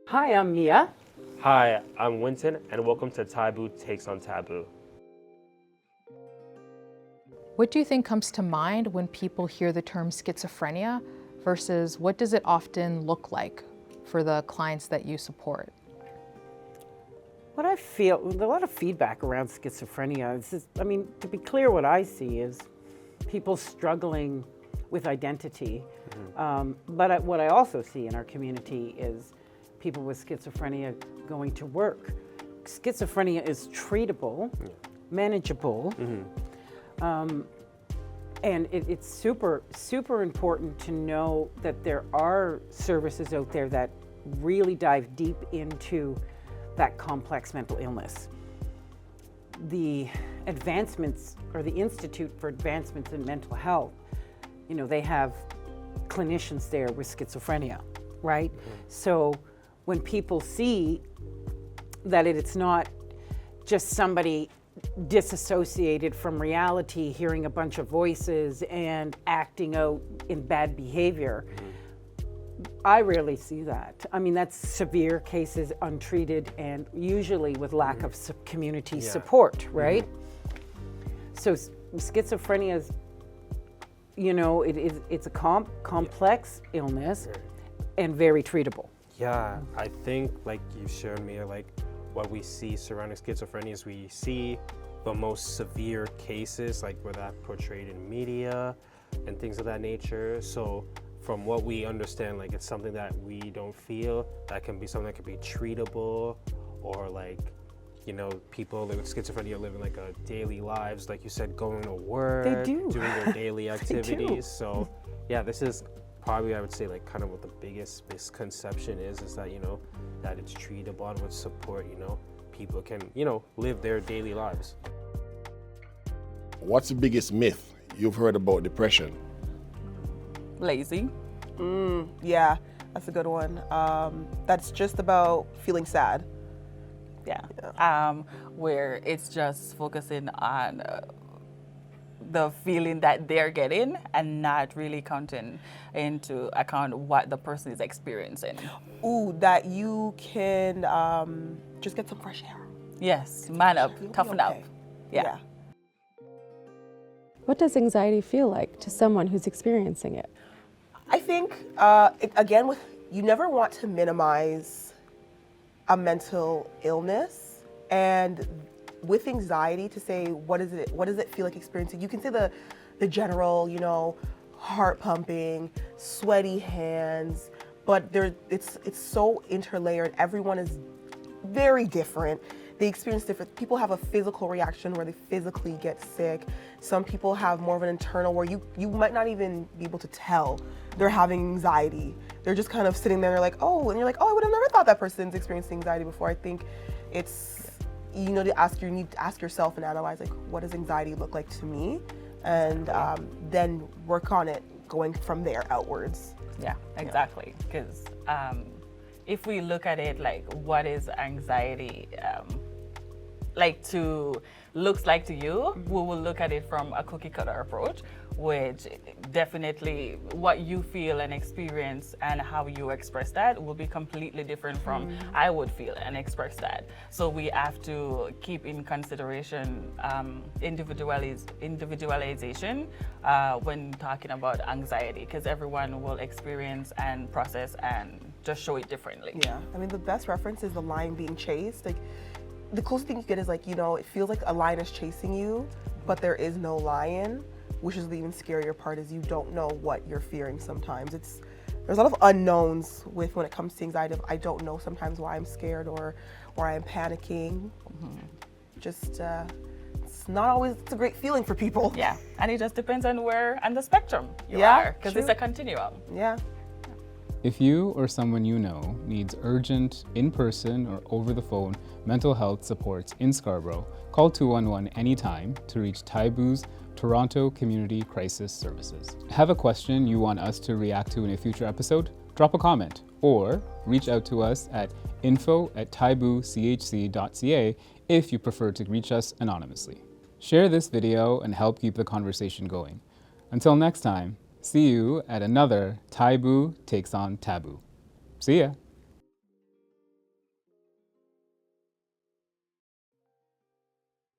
Hi, I'm Mia. Hi, I'm Winton, and welcome to TAIBU Takes On TABOO. What do you think comes to mind when people hear the term schizophrenia versus what does it often look like for the clients that you support? What I feel, a lot of feedback around schizophrenia. To be clear, what I see is people struggling with identity. But what I also see in our community is people with schizophrenia going to work. Schizophrenia is treatable, manageable, and it's super, super important to know that there are services out there that really dive deep into that complex mental illness. The advancements, or the Institute for Advancements in Mental Health, they have clinicians there with schizophrenia, right? So when people see that it's not just somebody disassociated from reality, hearing a bunch of voices and acting out in bad behavior, I rarely see that. That's severe cases, untreated, and usually with lack of community support, right? So schizophrenia is, it's a complex illness and very treatable. Yeah, I think like you shared, Mia, like what we see surrounding schizophrenia is we see the most severe cases, like where that portrayed in media and things of that nature. So from what we understand, like it's something that we don't feel, that can be something that can be treatable, or like, people with schizophrenia living like a daily lives, like you said, going to work, doing their daily activities. So yeah, this is probably, I would say, like kind of what the biggest misconception is that, that it's treatable, and with support, people can, live their daily lives. What's the biggest myth you've heard about depression? Lazy. Yeah, that's a good one. That's just about feeling sad. Yeah. Where it's just focusing on the feeling that they're getting and not really counting into account what the person is experiencing. Ooh, that you can just get some fresh air. Yes, man up, toughen up. Yeah. What does anxiety feel like to someone who's experiencing it? I think, you never want to minimize a mental illness, and with anxiety, to say what does it feel like experiencing? You can say the general, heart pumping, sweaty hands, but it's so interlayered. Everyone is very different. They experience different. People have a physical reaction where they physically get sick. Some people have more of an internal where you might not even be able to tell they're having anxiety. They're just kind of sitting there like, oh, and you're like, oh, I would have never thought that person's experiencing anxiety before. I think it's, you need to ask yourself and analyze, like, what does anxiety look like to me? And then work on it going from there outwards. Yeah, exactly. Because if we look at it like, what is anxiety looks like to you, we will look at it from a cookie cutter approach, which definitely what you feel and experience and how you express that will be completely different from I would feel and express that. So we have to keep in consideration individualization when talking about anxiety, because everyone will experience and process and just show it differently. Yeah, the best reference is the lion being chased. Like, the closest thing you get is like, it feels like a lion is chasing you, but there is no lion, which is the even scarier part, is you don't know what you're fearing sometimes. There's a lot of unknowns when it comes to anxiety. I don't know sometimes why I'm scared or why I'm panicking. Just, it's not always, it's a great feeling for people. Yeah, and it just depends on where on the spectrum you are, because it's a continuum. Yeah. If you or someone you know needs urgent, in-person or over-the-phone mental health supports in Scarborough, call 211 anytime to reach TAIBU's Toronto Community Crisis Services. Have a question you want us to react to in a future episode? Drop a comment or reach out to us at info@taibuchc.ca if you prefer to reach us anonymously. Share this video and help keep the conversation going. Until next time, see you at another TAIBU Takes On Taboo. See ya.